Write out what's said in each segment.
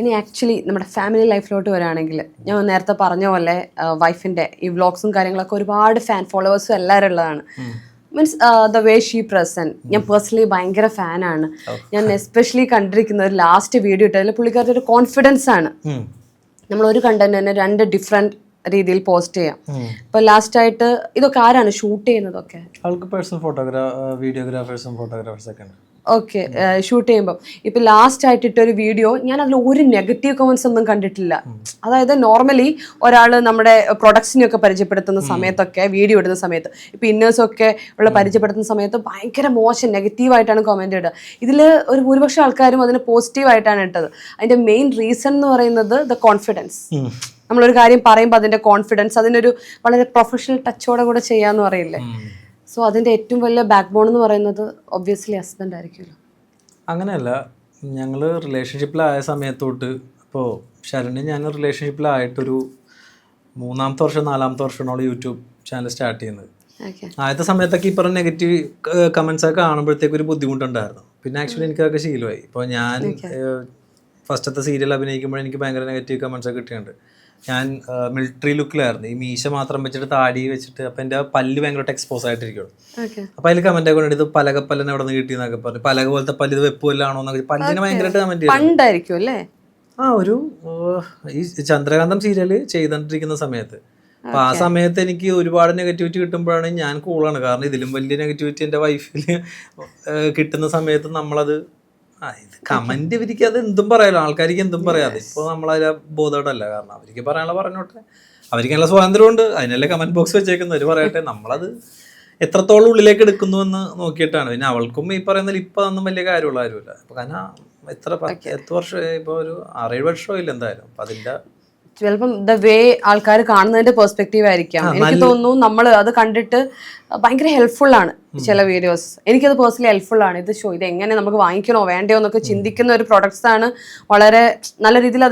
ഇനി ആക്ച്വലി നമ്മുടെ ഫാമിലി ലൈഫിലോട്ട് വരികയാണെങ്കിൽ ഞാൻ നേരത്തെ പറഞ്ഞ പോലെ വൈഫിന്റെ ഈ വ്ളോഗ്സും കാര്യങ്ങളൊക്കെ ഒരുപാട് ഫാൻ ഫോളോവേഴ്സും എല്ലാവരും ഉള്ളതാണ്. Means the way she present ഞാൻ പേഴ്സണലി ഭയങ്കര ഫാനാണ്. ഞാൻ എസ്പെഷ്യലി കണ്ടിരിക്കുന്ന ഒരു ലാസ്റ്റ് വീഡിയോ ഇട്ടതിൽ പുള്ളിക്കാരുടെ ഒരു കോൺഫിഡൻസ് ആണ്. നമ്മൾ ഒരു കണ്ടന്റ് തന്നെ 2 ഡിഫറെന്റ് രീതിയിൽ പോസ്റ്റ് ചെയ്യാം. ഇപ്പൊ ലാസ്റ്റ് ആയിട്ട് ഇതൊക്കെ ആരാണ് ഷൂട്ട് ചെയ്യുന്നതൊക്കെ? പേഴ്സണൽ വീഡിയോഗ്രാഫേഴ്സും ഫോട്ടോഗ്രാഫേഴ്സും ഒക്കെ ഉണ്ട്. ഓക്കെ, ഷൂട്ട് ചെയ്യുമ്പോൾ ഇപ്പൊ ലാസ്റ്റ് ആയിട്ട് ഇട്ടൊരു വീഡിയോ ഞാൻ അതിൽ ഒരു നെഗറ്റീവ് കമന്റ്സ് ഒന്നും കണ്ടിട്ടില്ല. അതായത് നോർമലി ഒരാൾ നമ്മുടെ പ്രൊഡക്ട്സിനെയൊക്കെ പരിചയപ്പെടുത്തുന്ന സമയത്തൊക്കെ വീഡിയോ ഇടുന്ന സമയത്ത് ഇപ്പൊ ഇന്നേഴ്സൊക്കെ ഉള്ള പരിചയപ്പെടുത്തുന്ന സമയത്ത് ഭയങ്കര മോശം നെഗറ്റീവായിട്ടാണ് കമന്റ് ഇടുക. ഇതിൽ ഒരു ഭൂരിപക്ഷം ആൾക്കാരും അതിന് പോസിറ്റീവായിട്ടാണ് ഇട്ടത്. അതിന്റെ മെയിൻ റീസൺ എന്ന് പറയുന്നത് ദ കോൺഫിഡൻസ്. നമ്മളൊരു കാര്യം പറയുമ്പോൾ അതിന്റെ കോൺഫിഡൻസ്, അതിനൊരു വളരെ പ്രൊഫഷണൽ ടച്ചോടെ കൂടെ ചെയ്യാന്ന് പറയില്ലേ. സോ അതിന്റെ ഏറ്റവും വലിയ ബാക്ക് ബോൺ എന്ന് പറയുന്നത് ഒബ്വിയസ്ലി ഹസ്ബൻഡ് ആയിരിക്കുമല്ലോ. അങ്ങനെയല്ല, ഞങ്ങൾ റിലേഷൻഷിപ്പിലായ സമയത്തോട്ട് ഇപ്പോൾ ശരണ്യ ഞാൻ റിലേഷൻഷിപ്പിലായിട്ടൊരു 3-ാമത്തെ വർഷം 4-ാമത്തെ വർഷമാണ് യൂട്യൂബ് ചാനൽ സ്റ്റാർട്ട് ചെയ്യുന്നത്. ആദ്യത്തെ സമയത്തൊക്കെ ഈ പറഞ്ഞ നെഗറ്റീവ് കമൻസ് ഒക്കെ കാണുമ്പോഴത്തേക്ക് ഒരു ബുദ്ധിമുട്ടുണ്ടായിരുന്നു. പിന്നെ ആക്ച്വലി എനിക്കതൊക്കെ ശീലമായി. ഇപ്പോൾ ഞാൻ ഫസ്റ്റത്തെ സീരിയൽ അഭിനയിക്കുമ്പോൾ എനിക്ക് ഭയങ്കര നെഗറ്റീവ് കമൻസ് ഒക്കെ കിട്ടിയിട്ടുണ്ട്. ഞാൻ മിലിറ്ററി ലുക്കിലായിരുന്നു, ഈ മീശ മാത്രം വെച്ചിട്ട് താടി വെച്ചിട്ട്, അപ്പം എൻ്റെ പല്ല് ഭയങ്കരമായിട്ട് എക്സ്പോസ് ആയിട്ടിരിക്കുള്ളൂ. അപ്പോൾ അതിൽ കമന്റ് ഒക്കെ ഇത് പലകപ്പല്ലിനെ എവിടെ നിന്ന് കിട്ടിയെന്നൊക്കെ പറഞ്ഞു. പലക പോലത്തെ പല്ല് ഇത് വെപ്പുമല്ലാണോ എന്നൊക്കെ പല്ലിനെ ഭയങ്കരമായിട്ട് കമന്റ് ചെയ്തു. ഒരു ഈ ചന്ദ്രകാന്തം സീരിയൽ ചെയ്തോണ്ടിരിക്കുന്ന സമയത്ത്. അപ്പൊ ആ സമയത്ത് എനിക്ക് ഒരുപാട് നെഗറ്റിവിറ്റി കിട്ടുമ്പോഴാണ് ഞാൻ കൂളാണ്. കാരണം ഇതിലും വലിയ നെഗറ്റിവിറ്റി എൻ്റെ വൈഫിന് കിട്ടുന്ന സമയത്ത് നമ്മളത് ഇത് കമന്റ് ഇവർക്ക് അത് എന്തും പറയാലോ, ആൾക്കാർക്ക് എന്തും പറയാതെ. ഇപ്പോൾ നമ്മളതിൽ ബോധവടല്ല. കാരണം അവർക്ക് പറയാനുള്ള പറഞ്ഞോട്ടെ, അവർക്ക് നല്ല സ്വാതന്ത്ര്യമുണ്ട്, അതിനല്ലേ കമന്റ് ബോക്സ് വെച്ചേക്കുന്നവർ പറയട്ടെ. നമ്മളത് എത്രത്തോളം ഉള്ളിലേക്ക് എടുക്കുന്നു എന്ന് നോക്കിയിട്ടാണ്. പിന്നെ അവൾക്കും ഈ പറയുന്നതിൽ ഇപ്പം അതൊന്നും വലിയ കാര്യമുള്ള കാര്യമില്ല. അപ്പം കാരണം എത്ര 10 വർഷം, ഇപ്പോൾ ഒരു 6-7 വർഷമില്ല എന്തായാലും. അപ്പം അതിൻ്റെ ചിലപ്പം ദ വേ ആൾക്കാർ കാണുന്നതിന്റെ പെർസ്പെക്റ്റീവ് ആയിരിക്കാം. എനിക്ക് തോന്നുന്നു നമ്മൾ അത് കണ്ടിട്ട് ഭയങ്കര ഹെൽപ്ഫുൾ ആണ് ചില വീഡിയോസ്. എനിക്കത് പേഴ്സണലി ഹെൽപ്ഫുൾ ആണ്. ഇത് ഇത് എങ്ങനെ നമുക്ക് വാങ്ങിക്കണോ വേണ്ടയോ എന്നൊക്കെ ചിന്തിക്കുന്ന ഒരു പ്രൊഡക്ട്സ് ആണ്. വളരെ നല്ല രീതിയിൽ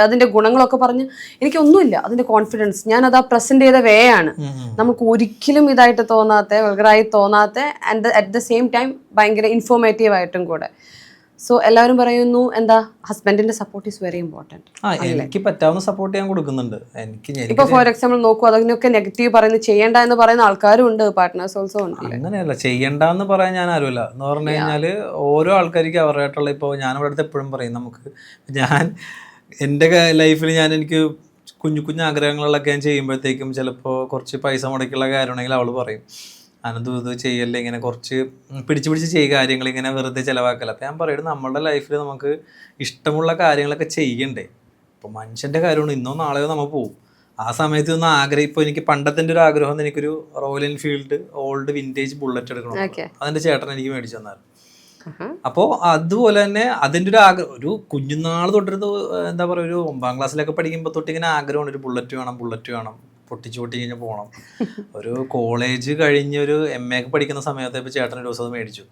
അതിന്റെ ഗുണങ്ങളൊക്കെ പറഞ്ഞ് എനിക്കൊന്നുമില്ല. അതിന്റെ കോൺഫിഡൻസ് ഞാൻ അത് പ്രസന്റ് ചെയ്ത വേ ആണ്. നമുക്ക് ഒരിക്കലും ഇതായിട്ട് തോന്നാത്ത, വൾഗറായി തോന്നാത്ത, and at the same time ഭയങ്കര ഇൻഫോർമേറ്റീവ് ആയിട്ടും കൂടെ. സോ എല്ലാവരും പറയുന്നു എന്താ, ഹസ്ബൻഡിന്റെ സപ്പോർട്ട് ഈസ് വെരി ഇമ്പോർട്ടന്റ്. എനിക്ക് പറ്റാവുന്ന സപ്പോർട്ട് ഞാൻ കൊടുക്കുന്നുണ്ട്. ഇപ്പൊ ഫോർ എക്സാമ്പിൾ നോക്കൂ, അതിനൊക്കെ നെഗറ്റീവ് പറയുന്നത് ചെയ്യണ്ട എന്ന് പറയുന്ന ആൾക്കാരും ഉണ്ട്, പാർട്ട്നേഴ്സ് ഓൾസോ ഉണ്ട്. അങ്ങനെയല്ല, ചെയ്യണ്ടെന്ന് പറയാൻ ഞാൻ ആരുമില്ല. എന്ന് പറഞ്ഞു കഴിഞ്ഞാൽ ഓരോ ആൾക്കാർക്ക് അവരായിട്ടുള്ള, ഇപ്പോൾ ഞാൻ ഇവിടെ അടുത്ത് എപ്പോഴും പറയും, നമുക്ക് എൻ്റെ ലൈഫിൽ എനിക്ക് കുഞ്ഞു ആഗ്രഹങ്ങളിലൊക്കെ ഞാൻ ചെയ്യുമ്പോഴത്തേക്കും ചിലപ്പോൾ കുറച്ച് പൈസ മുടക്കിയുള്ള കാര്യമാണെങ്കിൽ അവൾ പറയും, അനന്തു ഇത് ചെയ്യല്ലേ, ഇങ്ങനെ കുറച്ച് പിടിച്ച് ചെയ്യുക കാര്യങ്ങൾ, ഇങ്ങനെ വെറുതെ ചിലവാക്കല. അപ്പം ഞാൻ പറയുന്നത് നമ്മളുടെ ലൈഫിൽ നമുക്ക് ഇഷ്ടമുള്ള കാര്യങ്ങളൊക്കെ ചെയ്യണ്ടേ. ഇപ്പോൾ മനുഷ്യൻ്റെ കാര്യമാണ്, ഇന്നോ നാളെയോ നമ്മൾ പോകും. ആ സമയത്ത് ഒന്ന് ആഗ്രഹം, ഇപ്പോൾ എനിക്ക് പണ്ടത്തെ ഒരു ആഗ്രഹം, എനിക്കൊരു royal Enfield old vintage bullet എടുക്കണം. അതെൻ്റെ ചേട്ടൻ എനിക്ക് മേടിച്ചു തന്നായിരുന്നു. അപ്പോൾ അതുപോലെ തന്നെ അതിൻ്റെ ഒരു ആഗ്രഹം, ഒരു കുഞ്ഞുനാൾ തൊട്ടൊരു എന്താ പറയുക, ഒരു 9ാം ക്ലാസ്സിലൊക്കെ പഠിക്കുമ്പോൾ തൊട്ട് ഇങ്ങനെ ആഗ്രഹമാണ്, ഒരു ബുള്ളറ്റ് വേണം, പൊട്ടിച്ച് കഴിഞ്ഞ് പോകണം. ഒരു കോളേജ് കഴിഞ്ഞൊരു MA ഒക്കെ പഠിക്കുന്ന സമയത്ത് ഇപ്പോൾ ചേട്ടൻ ഒരു ദിവസം അത് മേടിച്ചു.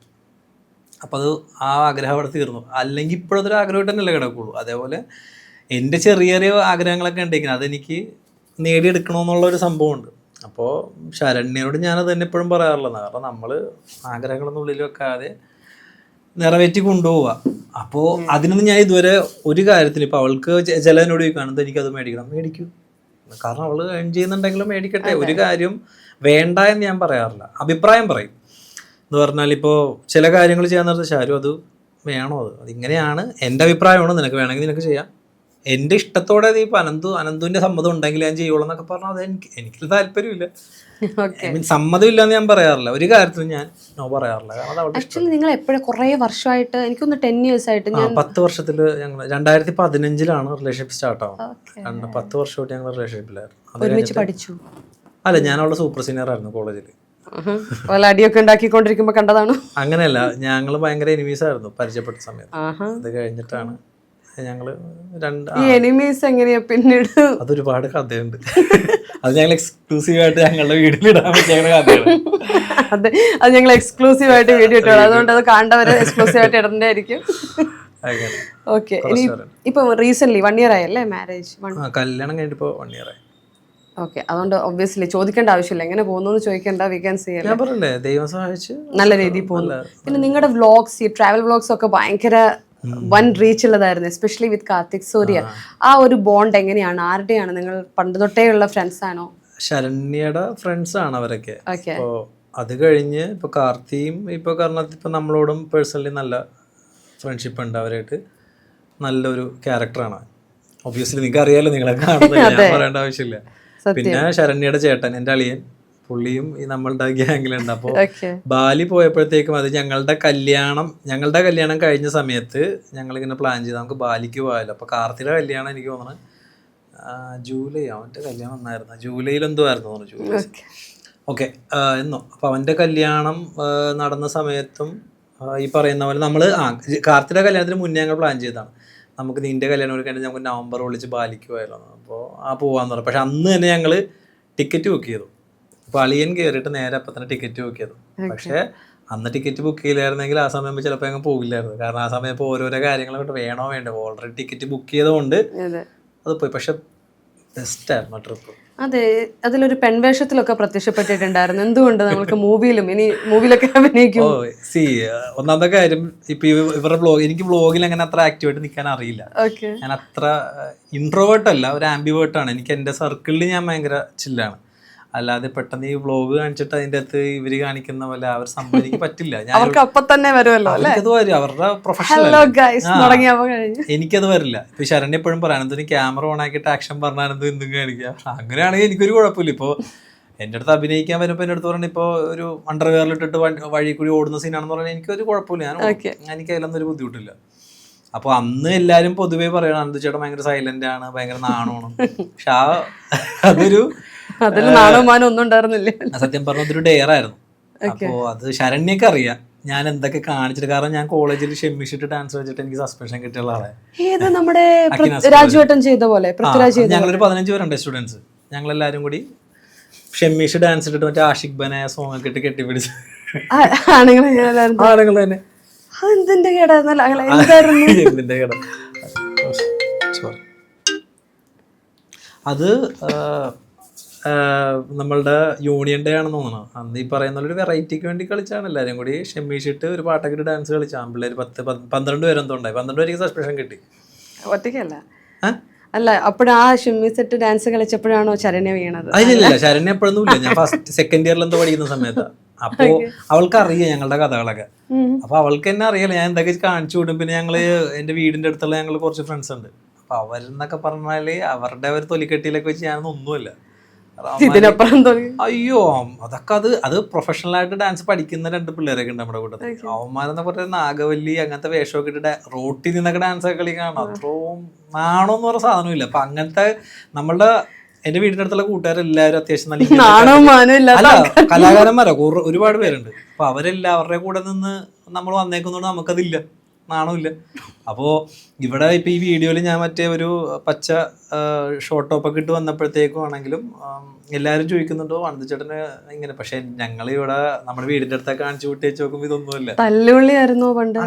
അപ്പോൾ അത് ആ ആഗ്രഹം അവിടെ തീർന്നു. അല്ലെങ്കിൽ ഇപ്പോഴതൊരു ആഗ്രഹമായിട്ട് തന്നെയല്ലേ കിടക്കുള്ളൂ. അതേപോലെ എൻ്റെ ചെറിയ ആഗ്രഹങ്ങളൊക്കെ ഉണ്ടെങ്കിൽ അതെനിക്ക് നേടിയെടുക്കണമെന്നുള്ളൊരു സംഭവമുണ്ട്. അപ്പോൾ ശരണ്യയോട് ഞാനത് തന്നെ എപ്പോഴും പറയാറുള്ളത്. കാരണം നമ്മൾ ആഗ്രഹങ്ങളൊന്നും ഉള്ളിൽ വെക്കാതെ നിറവേറ്റി കൊണ്ടുപോവുക. അപ്പോൾ അതിനൊന്നും ഞാൻ ഇതുവരെ ഒരു കാര്യത്തിൽ, ഇപ്പോൾ അവൾക്ക് ചിലതിനോട് ചോദിക്കുകയാണെന്ന് എനിക്കത് മേടിക്കൂ. കാരണം അവൾ ഏൺ ചെയ്യുന്നുണ്ടെങ്കിലും മേടിക്കട്ടെ. ഒരു കാര്യം വേണ്ട എന്ന് ഞാൻ പറയാറില്ല, അഭിപ്രായം പറയും. എന്ന് പറഞ്ഞാൽ ഇപ്പോൾ ചില കാര്യങ്ങൾ ചെയ്യാൻ നേരത്തെ ശാരു അത് വേണോ, അതിങ്ങനെയാണ് എൻ്റെ അഭിപ്രായമാണ്, നിനക്ക് വേണമെങ്കിൽ നിനക്ക് ചെയ്യാം, എൻ്റെ ഇഷ്ടത്തോടെ നീ ഇപ്പോൾ അനന്തുവിൻ്റെ സമ്മതം ഉണ്ടെങ്കിൽ ഞാൻ ചെയ്യുള്ളൂ എന്നൊക്കെ പറഞ്ഞാൽ അത് എനിക്ക് താല്പര്യമില്ല. സമ്മതം ഇല്ലാന്ന് ഞാൻ പറയാറില്ല, ഒരു കാര്യത്തിലും ഞാൻ നോ പറയാറില്ല. കാരണം ആക്ച്വലി നിങ്ങൾ എപ്പോഴും കുറേ വർഷമായിട്ട്, എനിക്കൊന്ന് 10 years ആയിട്ട്, 10 വർഷത്തിൽ ഞങ്ങൾ 2015 റിലേഷൻഷിപ്പ് സ്റ്റാർട്ട് ആവും. 10 വർഷമായിട്ട് ഞങ്ങൾ റിലേഷൻഷിപ്പിലായിരുന്നു. പഠിച്ചു? അല്ല, ഞാൻ അവളുടെ സൂപ്പർ സീനിയർ ആയിരുന്നു കോളേജിൽ. അടിയൊക്കെ ഉണ്ടാക്കിക്കൊണ്ടിരിക്കുമ്പോ കണ്ടതാണോ? അങ്ങനെയല്ല, ഞങ്ങൾ ഭയങ്കര എനിമീസ് ആയിരുന്നു പരിചയപ്പെട്ട സമയത്ത്. അത് കഴിഞ്ഞിട്ടാണ് ഞങ്ങള് എനിമീസ് എങ്ങനെയാ പിന്നീട്? അതൊരുപാട് കഥയുണ്ട്. അത് ഞങ്ങൾ എക്സ്ക്ലൂസീവ് ആയിട്ട് ഞങ്ങളുടെ വീഡിയോയിലിടാൻ പറ്റിയ കഥയാണ്. അത് ഞങ്ങൾ എക്സ്ക്ലൂസീവ് ആയിട്ട് വീഡിയോ ഇട്ടു, അതുകൊണ്ട് അത് കണ്ടവരെ എക്സ്ക്ലൂസീവ് ആയിട്ട് ഇടേണ്ടതായിരിക്കും. ഓക്കെ, ഇപ്പൊ റീസെന്റ് 1 year ആയല്ലേ മാരേജ്? കല്യാണം കഴിഞ്ഞിട്ട് 1 year ആയി. ഓക്കെ, അതുകൊണ്ട് ഒബ്വിയസ്ലി ചോദിക്കേണ്ട ആവശ്യമില്ല, എങ്ങനെ പോകുന്നു ചോദിക്കേണ്ട, വി ക്യാൻ സീ. ദൈവം സഹായിച്ച് നല്ല രീതിയിൽ പോകുന്നു. പിന്നെ നിങ്ങളുടെ വ്ളോഗ്സ്, ഈ ട്രാവൽ വ്ളോഗ്സ് ഒക്കെ ഭയങ്കര വൻ റീച്ച് ഉള്ളതായിരുന്നു, എസ്പെഷ്യലി വിത്ത് കാർത്തിക് സൂര്യ. ആ ഒരു ബോണ്ട് എങ്ങനെയാണ്, ആരുടെയാണ്? നിങ്ങൾ പണ്ട് തൊട്ടേ ഉള്ള ഫ്രണ്ട്സ് ആണോ? ശരണ്യയുടെ ഫ്രണ്ട്സ് ആണ് അവരൊക്കെ. ഓക്കെ. അപ്പോൾ അത് കഴിഞ്ഞ് ഇപ്പോൾ കാർത്തിയും ഇപ്പോൾ കാരണം ഇപ്പോൾ നമ്മളോടും പേഴ്സണലി നല്ല ഫ്രണ്ട്ഷിപ്പ് ഉണ്ട്. അവരായിട്ട് നല്ലൊരു ക്യാരക്ടറാണ്. ഒബ്വിയസ്ലി നിങ്ങൾക്ക് അറിയാലോ, നിങ്ങളെ കാണുന്നില്ല, ഞാൻ പറയേണ്ട ആവശ്യമില്ല. പിന്നെ ശരണ്യയുടെ ചേട്ടൻ, എൻ്റെ അളിയൻ, പുള്ളിയും ഈ നമ്മളുടെ ഗ്യാങ്ങിലുണ്ട്. അപ്പോൾ ബാലി പോയപ്പോഴത്തേക്കും അത് ഞങ്ങളുടെ കല്യാണം കഴിഞ്ഞ സമയത്ത് ഞങ്ങളിങ്ങനെ പ്ലാൻ ചെയ്ത് നമുക്ക് ബാലിക്ക് പോയാലോ. അപ്പോൾ കാർത്തിയുടെ കല്യാണം എനിക്ക് തോന്നുന്നത് ജൂലൈ, അവൻ്റെ കല്യാണം ഒന്നായിരുന്നു, ജൂലൈയിൽ എന്തോ ആയിരുന്നു തോന്നുന്നു, ജൂലൈ. ഓക്കെ, എന്നോ. അപ്പോൾ അവൻ്റെ കല്യാണം നടന്ന സമയത്തും ഈ പറയുന്ന പോലെ നമ്മൾ കാർത്തിയുടെ കല്യാണത്തിന് മുന്നേ ഞങ്ങൾ പ്ലാൻ ചെയ്തതാണ്, നമുക്ക് നിൻ്റെ കല്യാണം ഒരു കഴിഞ്ഞ് നമുക്ക് നവംബർ വിളിച്ച് ബാലിക്ക് പോയാലോ. അപ്പോൾ പോകാമെന്ന് പറഞ്ഞു. പക്ഷെ അന്ന് തന്നെ ഞങ്ങൾ ടിക്കറ്റ് ബുക്ക് ചെയ്തു. അപ്പോൾ അളിയൻ കയറിയിട്ട് നേരെ അപ്പം തന്നെ ടിക്കറ്റ് ബുക്ക് ചെയ്തു. പക്ഷേ അന്ന് ടിക്കറ്റ് ബുക്ക് ചെയ്തില്ലായിരുന്നെങ്കിൽ ആ സമയം ചിലപ്പോൾ അങ്ങ് പോകില്ലായിരുന്നു. കാരണം ആ സമയം ഇപ്പോൾ ഓരോരോ കാര്യങ്ങളൊക്കെ വേണോ വേണ്ടോ, ഓൾറെഡി ടിക്കറ്റ് ബുക്ക് ചെയ്തുകൊണ്ട് അത് പോയി. പക്ഷെ ബെസ്റ്റായിരുന്നു ട്രിപ്പ്. അതെ, അതിലൊരു പെൺവേഷത്തിലൊക്കെ പ്രത്യക്ഷപ്പെട്ടിട്ടുണ്ടായിരുന്നു. എന്തുകൊണ്ട് നമ്മൾക്ക് മൂവിയിലും ഇനി മൂവിയിലൊക്കെ അഭിനയിക്കും? ഒന്നാമത്തെ കാര്യം ഇപ്പൊ ഇവരുടെ എനിക്ക് വ്ളോഗിൽ അങ്ങനെ അത്ര ആക്റ്റീവായിട്ട് നിൽക്കാൻ അറിയില്ല. ഞാൻ അത്ര ഇൻട്രോവേർട്ട് അല്ല, ഒരു ആംബിവേർട്ടാണ്. എനിക്ക് എൻ്റെ സർക്കിളിൽ ഞാൻ ഭയങ്കര ചില്ലാണ്. അല്ലാതെ പെട്ടെന്ന് ഈ വ്ളോഗ് കാണിച്ചിട്ട് അതിൻ്റെ അകത്ത് ഇവര് കാണിക്കുന്ന പോലെ അവർ സംഭവം എനിക്ക് പറ്റില്ല. എനിക്കത് വരും, അവരുടെ പ്രൊഫഷണൽ, എനിക്കത് വരില്ല. ഇപ്പൊ ശരണ്യ എപ്പോഴും പറയാൻ എന്തിനും ക്യാമറ ഓൺ ആക്കിയിട്ട് ആക്ഷൻ പറഞ്ഞാൽ എന്തും കാണിക്കുക. അങ്ങനെയാണെങ്കിൽ എനിക്കൊരു കുഴപ്പമില്ല. ഇപ്പോൾ എൻ്റെ അടുത്ത് അഭിനയിക്കാൻ വരുമ്പോൾ എൻ്റെ അടുത്ത് പറഞ്ഞാൽ ഇപ്പോൾ ഒരു അണ്ടർവെയറിലിട്ടിട്ട് വഴി കൂടി ഓടുന്ന സീനാണെന്ന് പറഞ്ഞാൽ എനിക്കൊരു കുഴപ്പമില്ല, എനിക്ക് അതിലൊന്നും ഒരു ബുദ്ധിമുട്ടില്ല. അപ്പോൾ അന്ന് എല്ലാവരും പൊതുവേ പറയണം അനന്തു ചേട്ടൻ ഭയങ്കര സൈലന്റ് ആണ്, ഭയങ്കര നാണമാണ്. പക്ഷെ അതൊരു സത്യം പറഞ്ഞ അതൊരു ഡെയർ ആയിരുന്നു. അപ്പോ അത് ശരണ്യൊക്കെ അറിയാം ഞാൻ എന്തൊക്കെ കാണിച്ചിട്ട്. കാരണം ഞാൻ കോളേജിൽ ഷെമ്മിഷിട്ട് ഡാൻസ് വെച്ചിട്ട് എനിക്ക് സസ്പെൻഷൻ കിട്ടിയുള്ള ആളെ. ഞങ്ങളൊരു 15 പേരുണ്ട് സ്റ്റുഡൻസ്. ഞങ്ങളെല്ലാരും കൂടി ഷെമ്മിഷ് ഡാൻസ് ഇട്ടിട്ട് മറ്റേ ആഷിഖ് ബനായ സോങ് ഒക്കെ ഇട്ട് കെട്ടിപ്പിടിച്ച് ആളുകൾ തന്നെ. അത് നമ്മളുടെ യൂണിയൻ ഡേ ആണെന്ന് തോന്നണം. അന്ന് ഈ പറയുന്ന ഒരു വെറൈറ്റിക്ക് വേണ്ടി കളിച്ചാണ് എല്ലാവരും കൂടി ഷെമ്മീഷിട്ട് ഒരു പാട്ടൊക്കെ ഇട്ട് ഡാൻസ് കളിച്ചാൽ പിള്ളേർ 10-12 പേരെന്തോ ഉണ്ടായി. 12 പേർക്ക് സസ്പെൻഷൻ കിട്ടി. ഒറ്റയ്ക്കല്ല അല്ല, അപ്പോഴാ ഷെമ്മി സെറ്റ് ഡാൻസ് കളിച്ചപ്പോഴാണോ ശരണ്യ വീണത്? അതിലില്ല, ശരണ്യ എപ്പോഴൊന്നും ഇല്ല. ഞാൻ ഫസ്റ്റ് സെക്കൻഡ് ഇയറിൽ എന്തോ പഠിക്കുന്ന സമയത്ത്. അപ്പോ അവൾക്ക് അറിയാം ഞങ്ങളുടെ കഥകളൊക്കെ. അപ്പൊ അവൾക്ക് തന്നെ അറിയാലോ ഞാൻ എന്തൊക്കെ കാണിച്ചു വിടും. പിന്നെ ഞങ്ങള് എന്റെ വീടിന്റെ അടുത്തുള്ള ഞങ്ങൾ കുറച്ച് ഫ്രണ്ട്സ് ഉണ്ട്. അപ്പൊ അവരെന്നൊക്കെ പറഞ്ഞാല് അവരുടെ ഒരു തൊലിക്കെട്ടിയിലൊക്കെ വെച്ച് ഞാനൊന്നും ഒന്നുമില്ല. അയ്യോ, അതൊക്കെ അത് പ്രൊഫഷണൽ ആയിട്ട് ഡാൻസ് പഠിക്കുന്ന 2 പിള്ളേരൊക്കെ ഉണ്ട് നമ്മുടെ കൂട്ടത്തിൽ. അവന്മാരെന്ന് പറഞ്ഞ നാഗവല്ലി അങ്ങനത്തെ വേഷമൊക്കെ ഇട്ടിട്ട് റോട്ടിൽ നിന്നൊക്കെ ഡാൻസ് ഒക്കെ കളിക്കാണ്. അത്രയും നാണോന്ന് പറഞ്ഞ സാധനമില്ല. അപ്പൊ അങ്ങനത്തെ നമ്മളുടെ എന്റെ വീടിന്റെ അടുത്തുള്ള കൂട്ടുകാരെല്ലാവരും അത്യാവശ്യം നല്ല കലാകാരന്മാരോ ഒരുപാട് പേരുണ്ട്. അപ്പൊ അവരുടെ കൂടെ നിന്ന് നമ്മൾ വന്നേക്കുന്നോണ്ട് നമുക്കതില്ല, നാണമില്ല. അപ്പോൾ ഇവിടെ ഇപ്പം ഈ വീഡിയോയിൽ ഞാൻ മറ്റേ ഒരു പച്ച ഷോർട്ട് ടോപ്പൊക്കെ ഇട്ട് വന്നപ്പോഴത്തേക്കും ആണെങ്കിലും എല്ലാവരും ചോദിക്കുന്നുണ്ടോ അനന്തു ചേട്ടന് ഇങ്ങനെ. പക്ഷെ ഞങ്ങൾ ഇവിടെ നമ്മുടെ വീടിന്റെ അടുത്തൊക്കെ കാണിച്ചു കൂട്ടി വെച്ച് നോക്കുമ്പോൾ ഇതൊന്നുമില്ല. തല്ലുള്ളിയായിരുന്നോ പണ്ട്?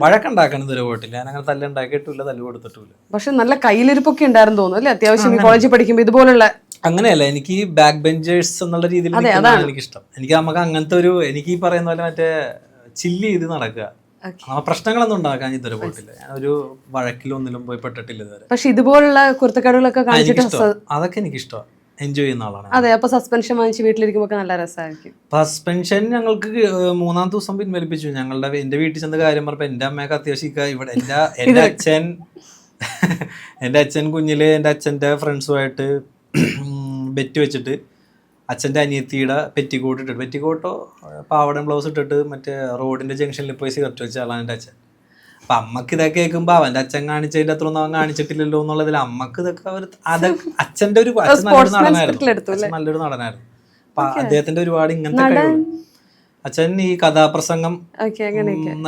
വഴക്കുണ്ടാക്കണം ഇതുവരെ പോയിട്ടില്ല. ഞാൻ അങ്ങനെ തല്ലുണ്ടാക്കിയിട്ടില്ല, തല്ല് കൊടുത്തിട്ടില്ല. പക്ഷെ നല്ല കയ്യിലിരിപ്പൊക്കെ ഉണ്ടായിരുന്നു തോന്നുന്നു അല്ലേ അത്യാവശ്യം കോളേജിൽ പഠിക്കുമ്പോൾ ഇതുപോലുള്ള? അങ്ങനെയല്ല, എനിക്ക് ബാക്ക് ബെഞ്ചേഴ്സ് എന്നുള്ള രീതിയിൽ എനിക്കിഷ്ടം. എനിക്ക് നമുക്ക് അങ്ങനത്തെ ഒരു എനിക്ക് ഈ പറയുന്ന പോലെ മറ്റേ ചില്ല് ചെയ്ത് നടക്കുക, പ്രശ്നങ്ങളൊന്നും ഉണ്ടാക്കാൻ ഇതുവരെ പോയിട്ടില്ല. ഞാൻ ഒരു വഴക്കിലൊന്നിലും പോയി പെട്ടിട്ടില്ല ഇതുവരെ. പക്ഷെ ഇതുപോലുള്ള കുരുത്തക്കേടുകളൊക്കെ അതൊക്കെ എനിക്ക് ഇഷ്ടമാണ്, എൻജോയ് ചെയ്യുന്ന ആളാണ്. അതെ, അപ്പൊ സസ്പെൻഷൻ വാങ്ങിച്ച് വീട്ടിലിരിക്കുമ്പോൾ നല്ല രസമായിരിക്കും. സസ്പെൻഷൻ ഞങ്ങൾക്ക് 3-ാം ദിവസം പിൻവലിപ്പിച്ചു. എന്റെ വീട്ടിൽ ചെന്ന് കാര്യം പറഞ്ഞപ്പോ എന്റെ അമ്മയൊക്കെ അത്യാവശ്യം ഇവിടെ എന്റെ അച്ഛൻ കുഞ്ഞില് എന്റെ അച്ഛന്റെ ഫ്രണ്ട്സുമായിട്ട് ബെറ്റ് വെച്ചിട്ട് അച്ഛൻ്റെ അനിയത്തിയുടെ പെറ്റിക്കോട്ടോ പാവടൻ ബ്ലൗസ് ഇട്ടിട്ട് മറ്റേ റോഡിന്റെ ജംഗ്ഷനിൽ പോയി സിഗരറ്റ് വെച്ച ആളാണ് എൻ്റെ അച്ഛൻ. അപ്പൊ അമ്മക്ക് ഇതൊക്കെ കേൾക്കുമ്പോ അവന്റെ അച്ഛൻ കാണിച്ചതിന്റെ അത്രയൊന്നും അവൻ കാണിച്ചിട്ടില്ലല്ലോ എന്നുള്ളതിൽ അമ്മക്ക് ഇതൊക്കെ അച്ഛന്റെ ഒരു നല്ലൊരു നടനായിരുന്നു. അപ്പൊ അദ്ദേഹത്തിന്റെ ഒരുപാട് ഇങ്ങനത്തെ കഴിവ്. അച്ഛൻ ഈ കഥാപ്രസംഗം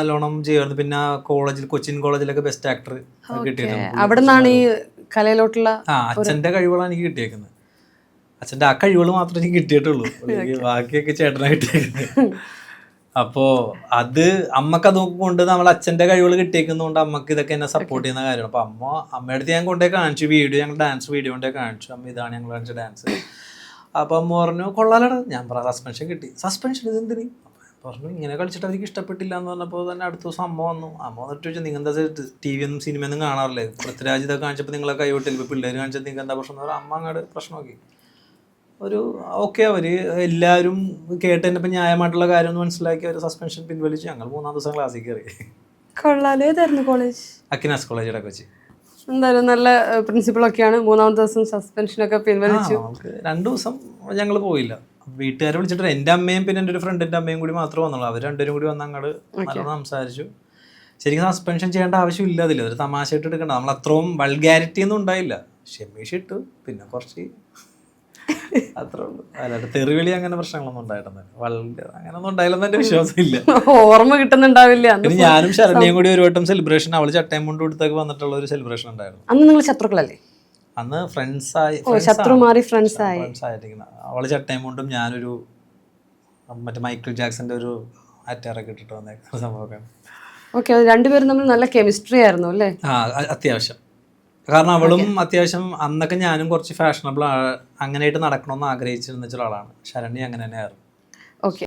നല്ലോണം ചെയ്യുമായിരുന്നു. പിന്നെ കൊച്ചിൻ കോളേജിലൊക്കെ ബെസ്റ്റ് ആക്ടർ കിട്ടിയിട്ടുണ്ട്. അവിടുന്നാണ് ഈ കലയിലോട്ടുള്ള അച്ഛന്റെ കഴിവുകളാണ് എനിക്ക് കിട്ടിയേക്കുന്നത്. അച്ഛൻ്റെ ആ കഴിവുകൾ മാത്രമേ എനിക്ക് കിട്ടിയിട്ടുള്ളൂ, ബാക്കിയൊക്കെ ചേട്ടനാ കിട്ടിയേക്കുന്നത്. അപ്പോൾ അത് അമ്മക്കത് കൊണ്ട് നമ്മൾ അച്ഛൻ്റെ കഴിവുകൾ കിട്ടിയേക്കുന്നതുകൊണ്ട് അമ്മക്ക് ഇതൊക്കെ എന്നെ സപ്പോർട്ട് ചെയ്യുന്ന കാര്യമാണ്. അപ്പോൾ അമ്മയുടെ അടുത്ത് ഞാൻ കൊണ്ടേ കാണിച്ചു ഞങ്ങൾ ഡാൻസ് വീഡിയോ കൊണ്ടേ കാണിച്ചു. അമ്മ ഇതാണ് ഞങ്ങൾ കാണിച്ച ഡാൻസ്. അപ്പോൾ അമ്മ പറഞ്ഞു കൊള്ളാലടാ. ഞാൻ സസ്പെൻഷൻ കിട്ടി. സസ്പെൻഷൻ ഇതെന്തിന്? പറഞ്ഞു ഇങ്ങനെ കളിച്ചിട്ട് അവർക്ക് ഇഷ്ടപ്പെട്ടില്ല എന്ന് പറഞ്ഞപ്പോൾ തന്നെ അടുത്ത ദിവസം അമ്മ വന്നു. അമ്മ വന്നിട്ട് ചോദിച്ചു നിങ്ങൾ എന്താ ടി വി ഒന്നും സിനിമയൊന്നും കാണാറില്ലേ, പൃഥ്വിരാജ് ഇതൊക്കെ കാണിച്ചപ്പോൾ നിങ്ങളെ കൈവിട്ടില്ല, ഇപ്പോൾ പിള്ളേർ കാണിച്ചത് നിങ്ങൾക്ക് എന്താ പ്രശ്നം എന്ന് പറഞ്ഞാൽ അമ്മ അങ്ങോട്ട് പ്രശ്നമാക്കി. ഒരു ഓക്കെ അവർ എല്ലാവരും കേട്ട് തന്നെ ഇപ്പം ന്യായമായിട്ടുള്ള കാര്യം ഒന്ന് മനസ്സിലാക്കി അവർ സസ്പെൻഷൻ പിൻവലിച്ച് ഞങ്ങൾ 3-ാം ദിവസം ക്ലാസ്സിൽ കയറി. കൊള്ളാലോ. ഏതായിരുന്നു കോളേജ്? അക്കിനാസ് കോളേജ് ഇടയ്ക്ക് വെച്ച്. എന്തായാലും നല്ല പ്രിൻസിപ്പളൊക്കെയാണ്. 3-ാമത്തെ ദിവസം സസ്പെൻഷനൊക്കെ പിൻവലിച്ചു. നമുക്ക് 2 ദിവസം ഞങ്ങൾ പോയില്ല. വീട്ടുകാരെ വിളിച്ചിട്ട് എൻ്റെ അമ്മയും പിന്നെ എൻ്റെ ഒരു ഫ്രണ്ടിൻ്റെ അമ്മയും കൂടി മാത്രമേ വന്നുള്ളൂ. അവർ രണ്ടുപേരും കൂടി വന്ന് അങ്ങോട്ട് നല്ലോണം സംസാരിച്ചു. ശരിക്കും സസ്പെൻഷൻ ചെയ്യേണ്ട ആവശ്യമില്ല, അതിൽ ഒരു തമാശയായിട്ട് എടുക്കണ്ട. നമ്മൾ അത്രയും വൾഗാരിറ്റി ഒന്നും ഉണ്ടായില്ല, ക്ഷമിച്ചിട്ടു. പിന്നെ കുറച്ച് അത്രേ ഉള്ളൂ. അല്ലാണ്ട് തെറിവിളി അങ്ങനെ പ്രശ്നങ്ങളൊന്നും ഉണ്ടായിട്ടൊന്നും അങ്ങനെയൊന്നും ഉണ്ടായില്ലെന്ന് എൻ്റെ വിശ്വാസമില്ല. ഓർമ്മ കിട്ടുന്നുണ്ടാവില്ല. പിന്നെ ഞാനും ശരണ്യയും കൂടി ഒരു വട്ടം സെലിബ്രേഷൻ, അവള് ചട്ടയും മുണ്ടും എടുത്തൊക്കെ വന്നിട്ടുള്ള ഒരു സെലിബ്രേഷൻ ഉണ്ടായിരുന്നു. അന്ന് നിങ്ങൾ ശത്രുക്കളല്ലേ? അന്ന് ഫ്രണ്ട്സായി, ശത്രു മാറി ഫ്രണ്ട്സ് ആയി. അവള് ചട്ടയും മുണ്ടും ഞാനൊരു മറ്റേ മൈക്കിൾ ജാക്സന്റെ ഒരു അറ്റാറൊക്കെ ഇട്ടിട്ട് വന്നേക്കുന്ന സംഭവമൊക്കെയാണ്. ഓക്കെ, രണ്ടുപേരും തമ്മിൽ നല്ല കെമിസ്ട്രി ആയിരുന്നു അല്ലേ? ആ, അത്യാവശ്യം. കാരണം അവളും അത്യാവശ്യം അന്നൊക്കെ ഞാനും കുറച്ച് ഫാഷനബിൾ അങ്ങനെയായിട്ട് നടക്കണമെന്ന് ആഗ്രഹിച്ചിരുന്ന ഒരാളാണ്. ശരണ്യ അങ്ങനെ തന്നെയായിരുന്നു. ഓക്കെ.